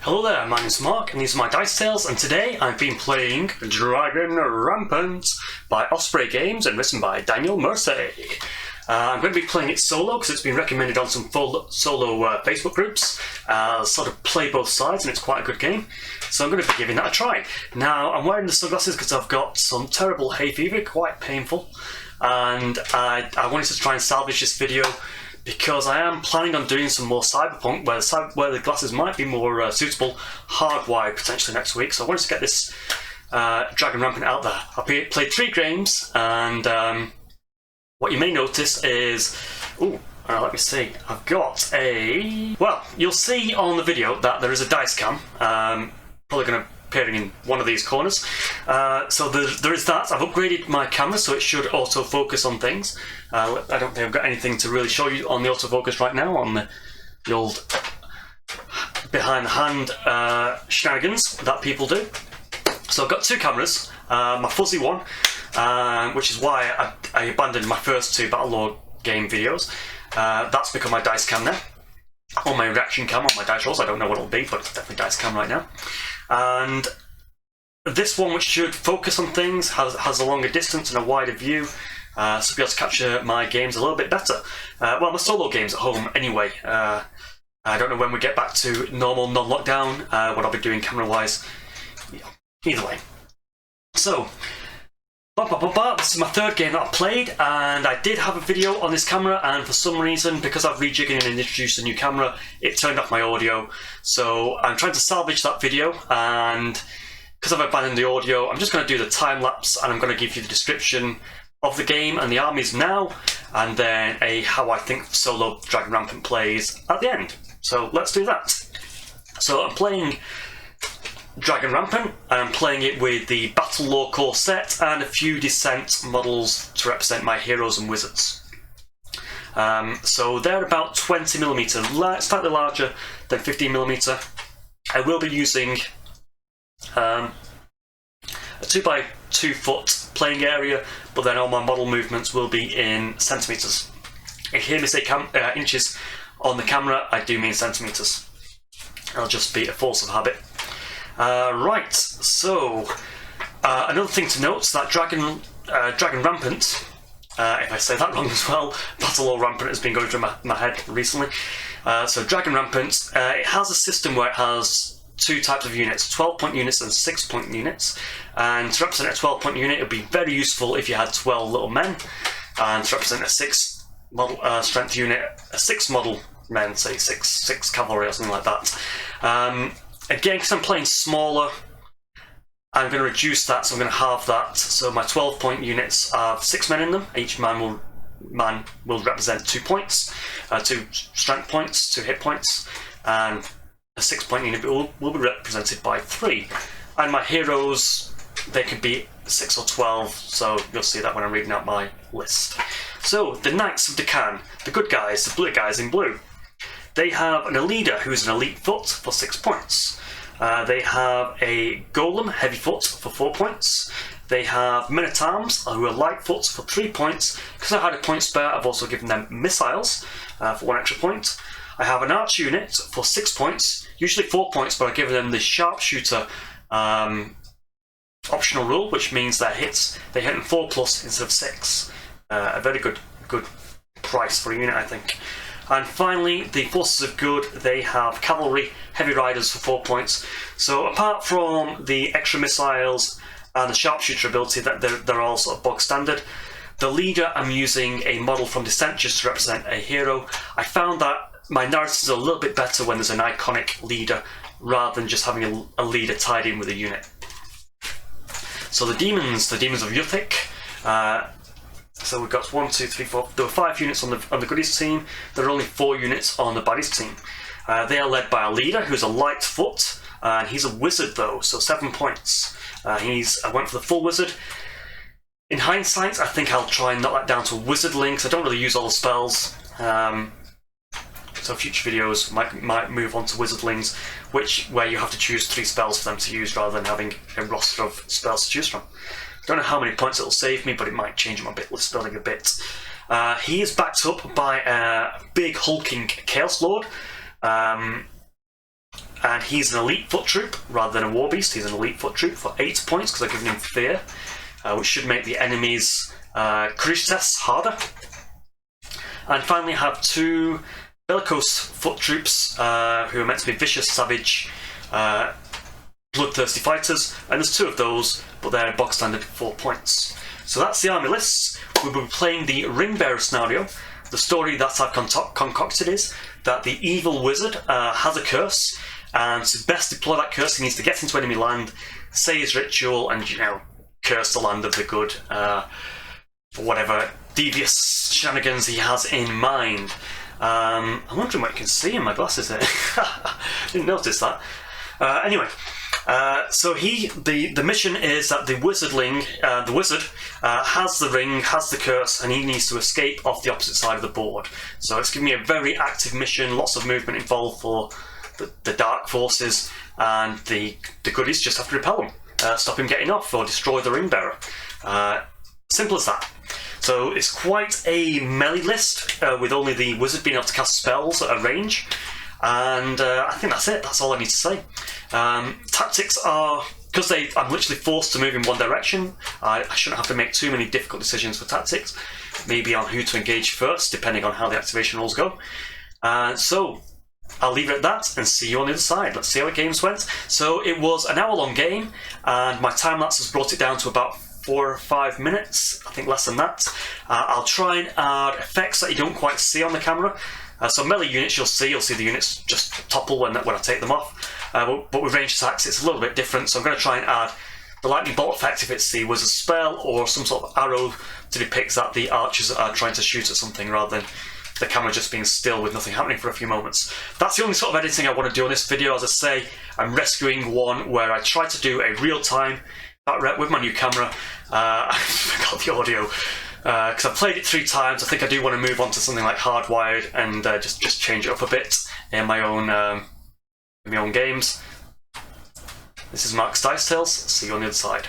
Hello there, my name's Mark and these are my dice tales, and today I've been playing Dragon Rampant by Osprey Games and written by Daniel Mersey. I'm going to be playing it solo because it's been recommended on some solo Facebook groups. Sort of play both sides and it's quite a good game, so I'm going to be giving that a try. Now I'm wearing the sunglasses because I've got some terrible hay fever, quite painful, and I wanted to try and salvage this video because I am planning on doing some more Cyberpunk where the glasses might be more suitable, hardwired potentially next week. So I wanted to get this Dragon Rampant out there. I've played 3 games, and what you may notice is, let me see, I've got a, well, you'll see on the video that there is a dice cam, probably going to appearing in one of these corners. So there is that. I've upgraded my camera so it should autofocus on things. I don't think I've got anything to really show you on the autofocus right now on the old behind the hand shenanigans that people do. So I've got 2 cameras, my fuzzy one, which is why I abandoned my first 2 Battlelore game videos. That's become my dice cam now, or my reaction cam on my dice rolls. I don't know what it'll be, but it's definitely dice cam right now. And this one, which should focus on things, has a longer distance and a wider view, so be able to capture my games a little bit better. Well, my solo games at home anyway. I don't know when we get back to normal non-lockdown, what I'll be doing camera-wise. Either way. So, this is my 3rd game that I've played, and I did have a video on this camera, and for some reason, because I've rejigged and introduced a new camera, it turned off my audio. So I'm trying to salvage that video, and because I've abandoned the audio, I'm just going to do the time-lapse, and I'm going to give you the description of the game and the armies now, and then how I think solo Dragon Rampant plays at the end. So let's do that. So I'm playing Dragon Rampant, and I'm playing it with the Battlelore core set and a few Descent models to represent my heroes and wizards. So they're about 20mm, slightly larger than 15mm. I will be using a 2x2 foot playing area, but then all my model movements will be in centimetres. If you hear me say inches on the camera, I do mean centimetres. It'll just be a force of habit. Right, so another thing to note is that Dragon Rampant, if I say that wrong as well, Battlelore Rampant has been going through my head recently. So Dragon Rampant, it has a system where it has 2 types of units, 12-point units and 6-point units. And to represent a 12-point unit, it would be very useful if you had 12 little men. And to represent a 6 model strength unit, a 6 model men, say 6 cavalry or something like that. Again, because I'm playing smaller, I'm going to reduce that, so I'm going to halve that. So my 12-point units have 6 men in them. Each man will represent 2 points, 2 strength points, 2 hit points, and a 6-point unit will be represented by 3. And my heroes, they could be 6 or 12, so you'll see that when I'm reading out my list. So, the Knights of Deccan, the good guys, the blue guys in blue. They have an Elida, who's an elite foot, for 6 points. They have a Golem, heavy foot, for 4 points. They have Men-at-Arms, who are light foot, for 3 points. Because I had a point spare, I've also given them missiles for 1 extra point. I have an arch unit for 6 points, usually 4 points, but I've given them the sharpshooter optional rule, which means they hit them 4+ instead of 6. A very good price for a unit, I think. And finally, the Forces of Good, they have Cavalry, Heavy Riders for 4 points. So apart from the extra missiles and the Sharpshooter ability, that they're all sort of bog standard. The leader, I'm using a model from Descent just to represent a hero. I found that my narratives are a little bit better when there's an iconic leader, rather than just having a leader tied in with a unit. So the Demons of Yuthic, so we've got 1, 2, 3, 4. There were 5 units on the goodies team. There are only 4 units on the baddies team. They are led by a leader who's a light foot, and he's a wizard though, so 7 points. I went for the full wizard. In hindsight, I think I'll try and knock that down to a wizardling, because I don't really use all the spells. So future videos might move on to wizardlings, where you have to choose 3 spells for them to use rather than having a roster of spells to choose from. Don't know how many points it'll save me, but it might change my list building a bit. He is backed up by a big hulking Chaos Lord. and he's an elite foot troop rather than a war beast. He's an elite foot troop for 8 points because I've given him fear, which should make the enemy's courage tests harder. And finally, I have 2 bellicose foot troops who are meant to be vicious, savage, bloodthirsty fighters, and there's 2 of those, but they're box standard 4 points. So that's the army lists. We will be playing the Ring Bearer scenario. The story that I've concocted is that the evil wizard has a curse, and to best deploy that curse, he needs to get into enemy land, say his ritual, and curse the land of the good for whatever devious shenanigans he has in mind. I'm wondering what you can see in my glasses here. Didn't notice that. Anyway, so the mission is that the wizardling, the wizard, has the ring, has the curse, and he needs to escape off the opposite side of the board. So it's giving me a very active mission, lots of movement involved for the dark forces, and the goodies just have to repel him, stop him getting off, or destroy the ring bearer. Simple as that. So it's quite a melee list, with only the wizard being able to cast spells at a range. And I think that's it. That's all I need to say. Tactics are, because I'm literally forced to move in one direction, I shouldn't have to make too many difficult decisions for tactics. Maybe on who to engage first, depending on how the activation rules go. So I'll leave it at that and see you on the other side. Let's see how the games went. So it was an hour-long game, and my time-lapse has brought it down to about 4 or 5 minutes, I think less than that. I'll try and add effects that you don't quite see on the camera. So melee units you'll see the units just topple when I take them off. But with ranged attacks it's a little bit different, so I'm going to try and add the lightning bolt effect if it's the wizard spell, or some sort of arrow to depict that the archers are trying to shoot at something rather than the camera just being still with nothing happening for a few moments. That's the only sort of editing I want to do on this video. As I say, I'm rescuing one where I try to do a real-time rep with my new camera. I forgot the audio because I've played it 3 times. I think I do want to move on to something like Hardwired and just change it up a bit in my own games. This is Mark's Dice Tales. See you on the other side.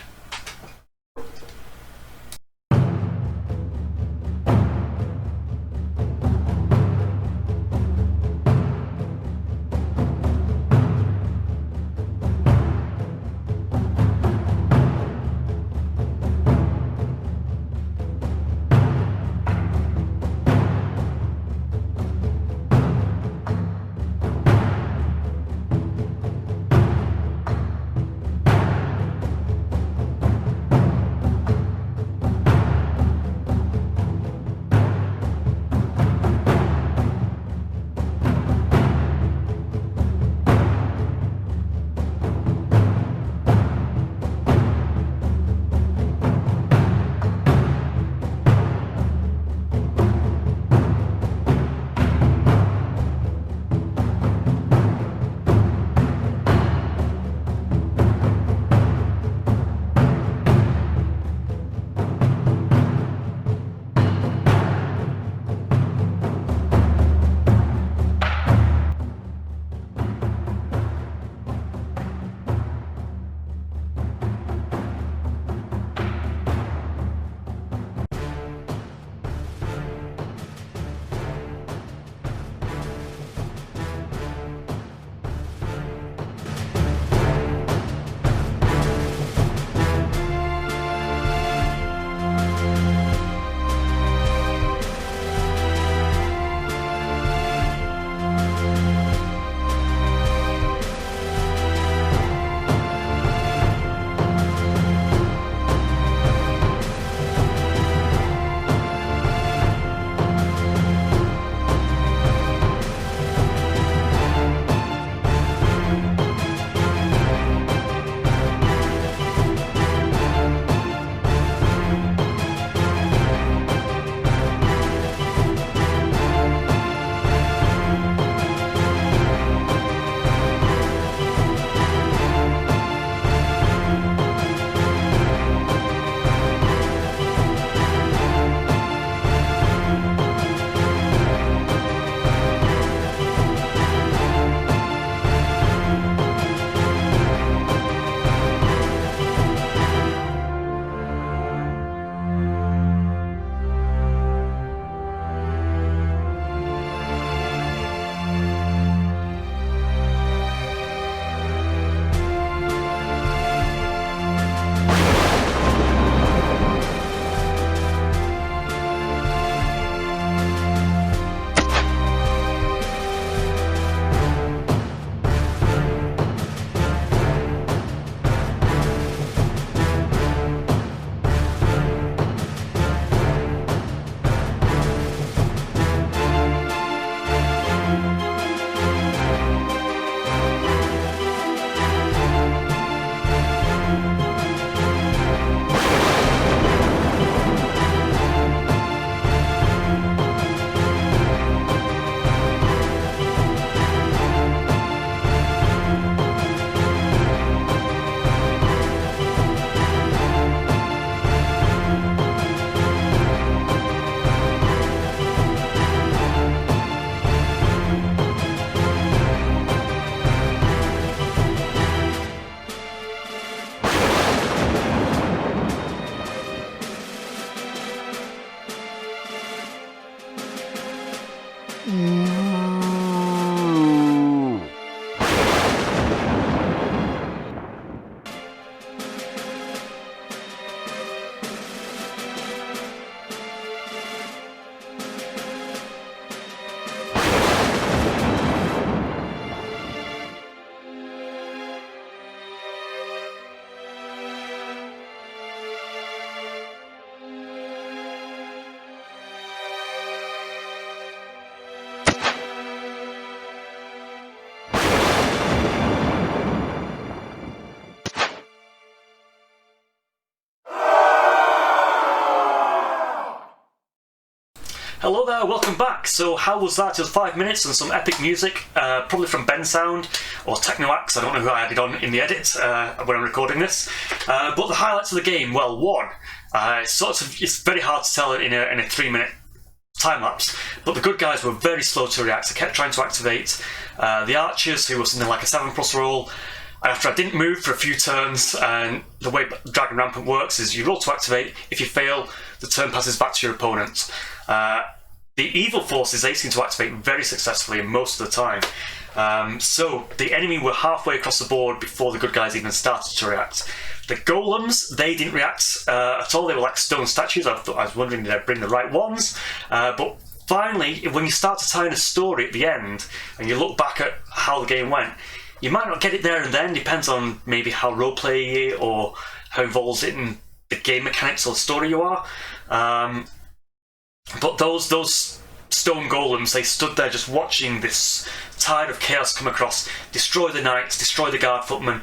Hello there, welcome back. So how was that? It was 5 minutes and some epic music, probably from Bensound or Technoax. I don't know who I added on in the edit when I'm recording this. But the highlights of the game, well, one, it's very hard to tell in a 3-minute time lapse, but the good guys were very slow to react. I kept trying to activate the archers, who were something like a 7+ roll. After I didn't move for a few turns, and the way Dragon Rampant works is you roll to activate. If you fail, the turn passes back to your opponent. The evil forces, they seem to activate very successfully most of the time. So the enemy were halfway across the board before the good guys even started to react. The golems, they didn't react at all. They were like stone statues. I was wondering did I bring the right ones, but finally, when you start to tie in a story at the end and you look back at how the game went, you might not get it there and then. Depends on maybe how roleplay or how involved in the game mechanics or the story you are. But those stone golems, they stood there just watching this tide of chaos come across, destroy the knights, destroy the guard footmen,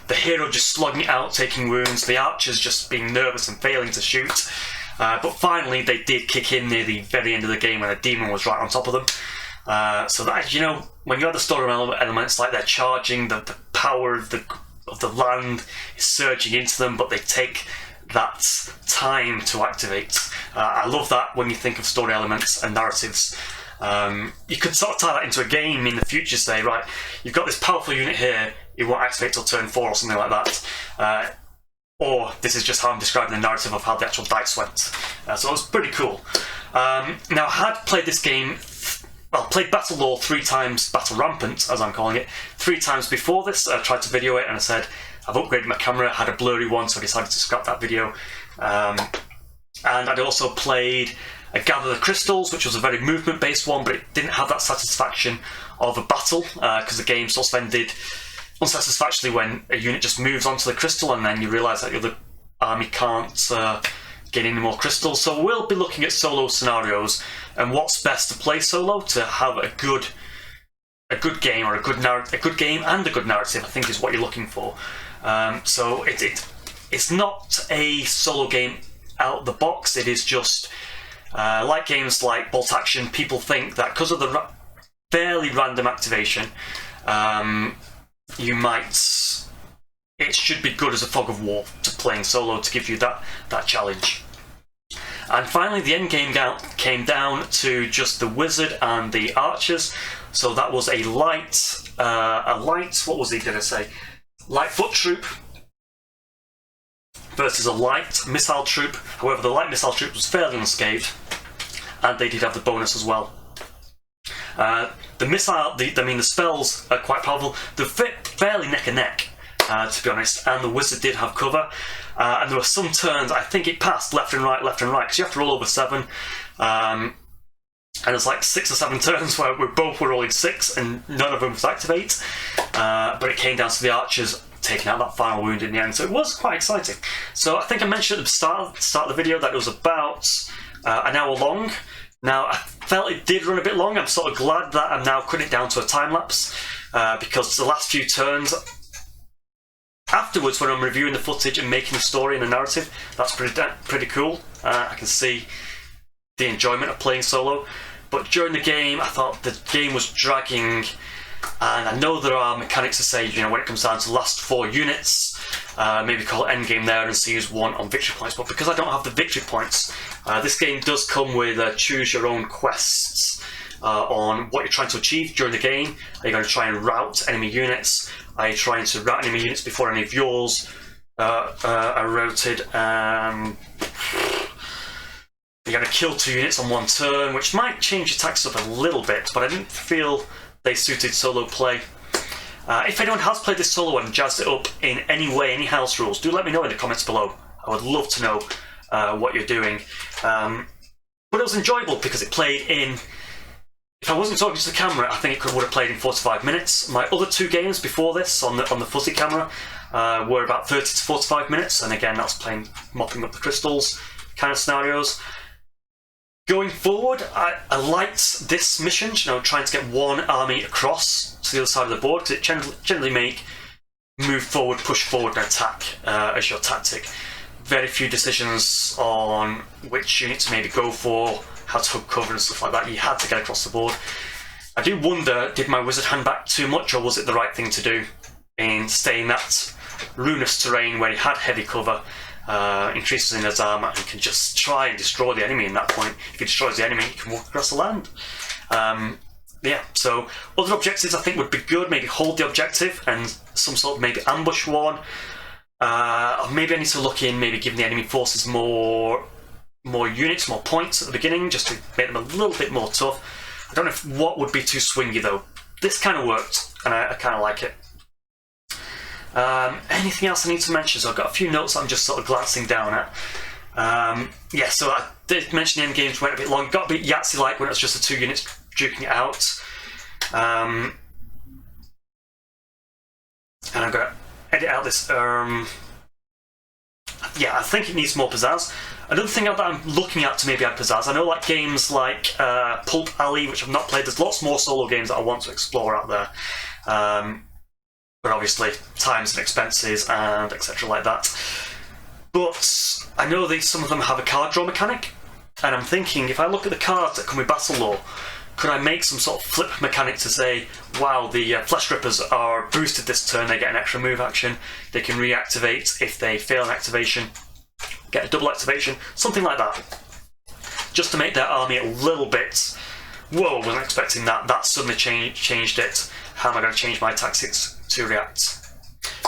the hero just slogging it out, taking wounds, the archers just being nervous and failing to shoot. But finally, they did kick in near the very end of the game when a demon was right on top of them. So that, you know, when you have the story elements like they're charging, the power of the land is surging into them, but they take that time to activate. I love that when you think of story elements and narratives. You could sort of tie that into a game in the future, say, right, you've got this powerful unit here, it won't activate till turn 4 or something like that. Or this is just how I'm describing the narrative of how the actual dice went. So it was pretty cool. Now, I had played this game, played Battle Law 3 times, Battle Rampant, as I'm calling it, 3 times before this. I tried to video it and I said, I've upgraded my camera, had a blurry one, so I decided to scrap that video. And I'd also played Gather the Crystals, which was a very movement-based one, but it didn't have that satisfaction of a battle, because the game sort of ended unsatisfactorily when a unit just moves onto the crystal and then you realise that the other army can't gain any more crystals. So we'll be looking at solo scenarios and what's best to play solo to have a good game, or a good game and a good narrative, I think is what you're looking for. So it's not a solo game out the box. It is just like games like Bolt Action. People think that because of the fairly random activation, it should be good as a fog of war to playing solo to give you that challenge. And finally, the end game came down to just the wizard and the archers. So that was a light, what was he going to say? Light foot troop versus a light missile troop. However, the light missile troop was fairly unscathed, and they did have the bonus as well. The spells are quite powerful. They're fairly neck and neck, to be honest, and the wizard did have cover. And there were some turns, I think it passed left and right, because you have to roll over 7. And there's like 6 or 7 turns where we both were rolling 6 and none of them was activate. But it came down to the archers taking out that final wound in the end, so it was quite exciting. So I think I mentioned at the start of the video that it was about an hour long. Now, I felt it did run a bit long. I'm sort of glad that I'm now cutting it down to a time lapse, because the last few turns afterwards, when I'm reviewing the footage and making the story and the narrative, that's pretty cool. I can see the enjoyment of playing solo. But during the game, I thought the game was dragging, and I know there are mechanics to say, you know, when it comes down to the last 4 units, maybe call it endgame there and see who's won on victory points. But because I don't have the victory points, this game does come with choose your own quests on what you're trying to achieve during the game. Are you going to try and rout enemy units? Are you trying to rout enemy units before any of yours are routed? You're going to kill 2 units on 1 turn, which might change your tactics up a little bit, but I didn't feel they suited solo play. If anyone has played this solo and jazzed it up in any way, any house rules, do let me know in the comments below. I would love to know what you're doing. But it was enjoyable because it played in... If I wasn't talking to the camera, I think it would have played in 45 minutes. My other 2 games before this on the fuzzy camera were about 30 to 45 minutes, and again that's playing mopping up the crystals kind of scenarios. Going forward, I liked this mission, you know, trying to get one army across to the other side of the board, because it generally make move forward, push forward and attack as your tactic. Very few decisions on which unit to maybe go for how to hug cover and stuff like that. You had to get across the board. I do wonder, did my wizard hand back too much, or was it the right thing to do in staying in that ruinous terrain where he had heavy cover, increases in his armor, and can just try and destroy the enemy in that point. If he destroys the enemy, he can walk across the land. Yeah, so other objectives I think would be good. Maybe hold the objective and some sort of maybe ambush one. Or maybe I need to look in maybe giving the enemy forces more units, more points at the beginning, just to make them a little bit more tough. I don't know what would be too swingy though. This kind of worked, and I kind of like it. Anything else I need to mention? So I've got a few notes I'm just sort of glancing down at. Yeah, so I did mention the end games went a bit long. Got a bit Yahtzee-like when it was just the 2 units duking it out. And I'm going to edit out this. Yeah, I think it needs more pizzazz. Another thing that I'm looking at to maybe add pizzazz, I know like games like Pulp Alley, which I've not played. There's lots more solo games that I want to explore out there. But obviously, times and expenses and etc. like that. But I know some of them have a card draw mechanic, and I'm thinking if I look at the cards that come with Battle Lore, could I make some sort of flip mechanic to say, wow, the Flesh Rippers are boosted this turn, they get an extra move action, they can reactivate if they fail an activation, get a double activation, something like that. Just to make their army a little bit, whoa, wasn't expecting that, that suddenly changed it. How am I going to change my tactics to react?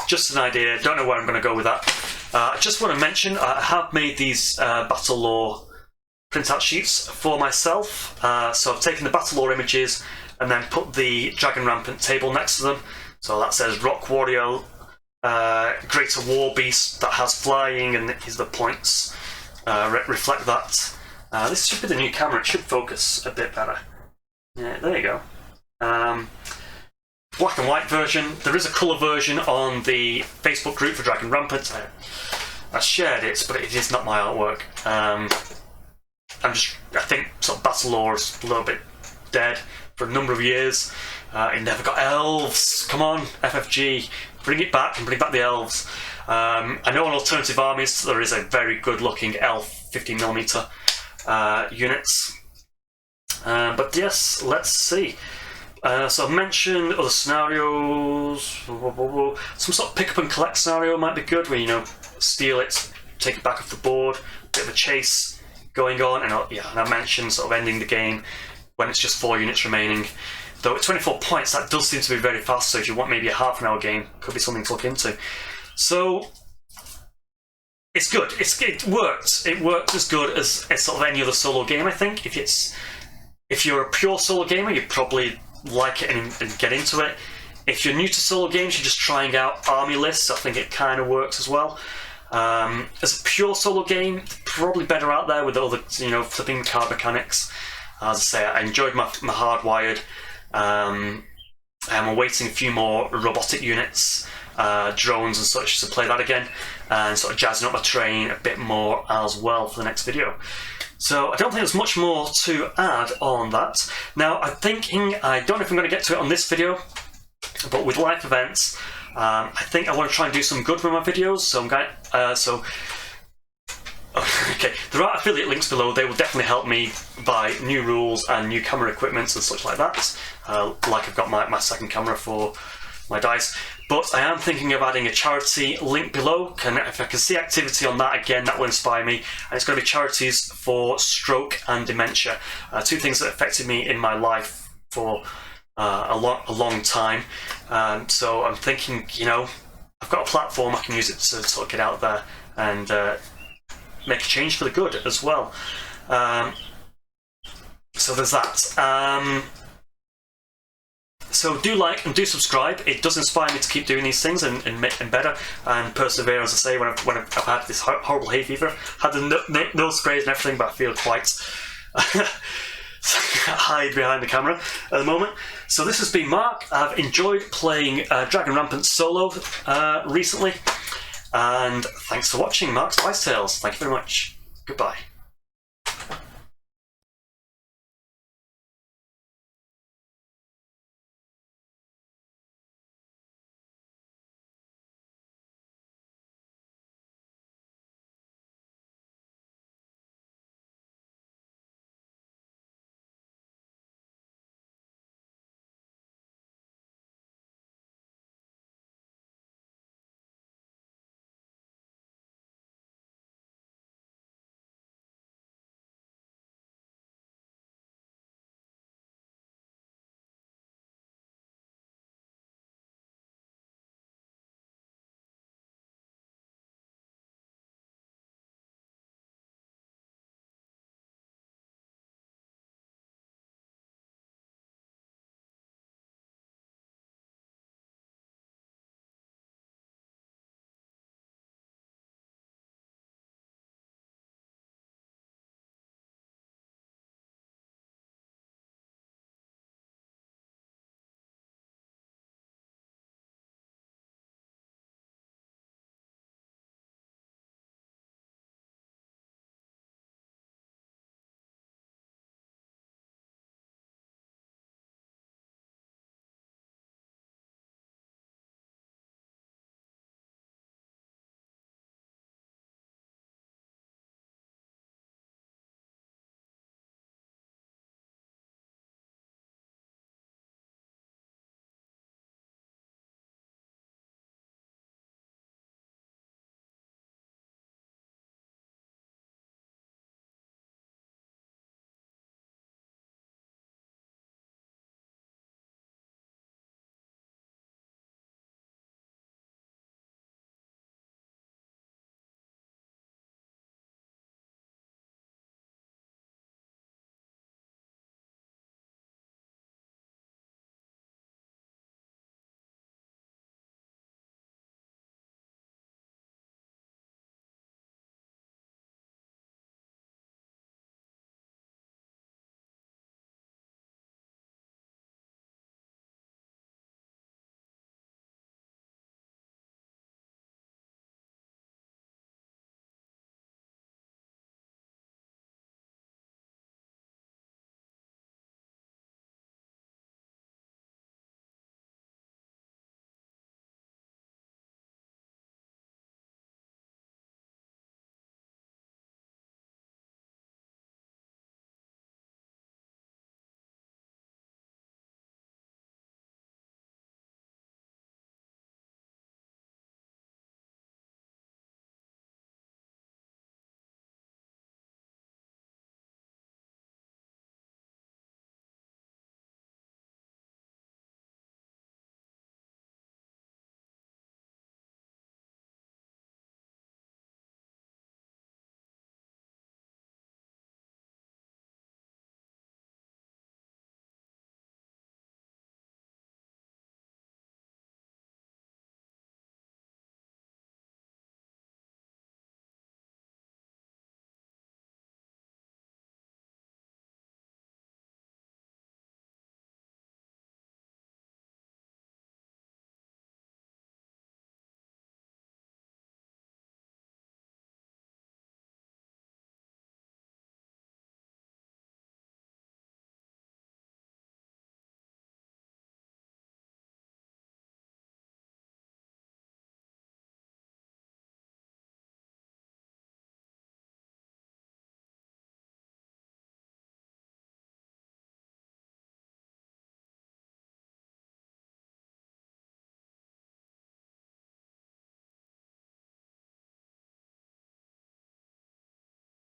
Just an idea, don't know where I'm going to go with that. I just want to mention, I have made these Battle Lore printout sheets for myself. So I've taken the Battle Lore images and then put the Dragon Rampant table next to them. So that says Rock Warrior, Greater War Beast that has flying, and here's the points. Reflect that. This should be the new camera, it should focus a bit better. Yeah, there you go. Black and white version. There is a colour version on the Facebook group for Dragon Rampant. I shared it, but it is not my artwork. I think sort of Battle Lore is a little bit dead for a number of years. It never got elves. Come on, FFG, bring it back and bring back the elves. I know on Alternative Armies there is a very good looking elf 50mm units. But yes, let's see. So I've mentioned other scenarios. Some sort of pick up and collect scenario might be good, where you know, steal it, take it back off the board, bit of a chase going on, and I mentioned sort of ending the game when it's just 4 units remaining. Though at 24 points, that does seem to be very fast, so if you want maybe a half-an-hour game, could be something to look into. So it's good. It worked. It worked as good as sort of any other solo game, I think. If you're a pure solo gamer, you'd probably like it and get into it. If you're new to solo games, you're just trying out army lists, I think it kind of works as well. As a pure solo game, probably better out there with all the flipping card mechanics. As I say, I enjoyed my hardwired. I'm awaiting a few more robotic units, drones and such, to play that again, and sort of jazzing up my train a bit more as well for the next video. So I don't think there's much more to add on that. Now I'm thinking, I don't know if I'm going to get to it on this video, but with live events, I think I want to try and do some good with my videos. So I'm going. Okay, there are affiliate links below. They will definitely help me buy new rules and new camera equipment and such like that. Like I've got my second camera for my dice. But I am thinking of adding a charity link below. If I can see activity on that again, that will inspire me. And it's going to be charities for stroke and dementia. 2 things that affected me in my life for a long time. So I'm thinking, I've got a platform, I can use it to sort of get out there and make a change for the good as well. So there's that. So do like and do subscribe. It does inspire me to keep doing these things and better and persevere, as I say, when I've had this horrible hay fever. Had the nose sprays and everything, but I feel quite hide behind the camera at the moment. So this has been Mark. I've enjoyed playing Dragon Rampant solo recently, and thanks for watching Mark's Dice Tales. Thank you very much. Goodbye.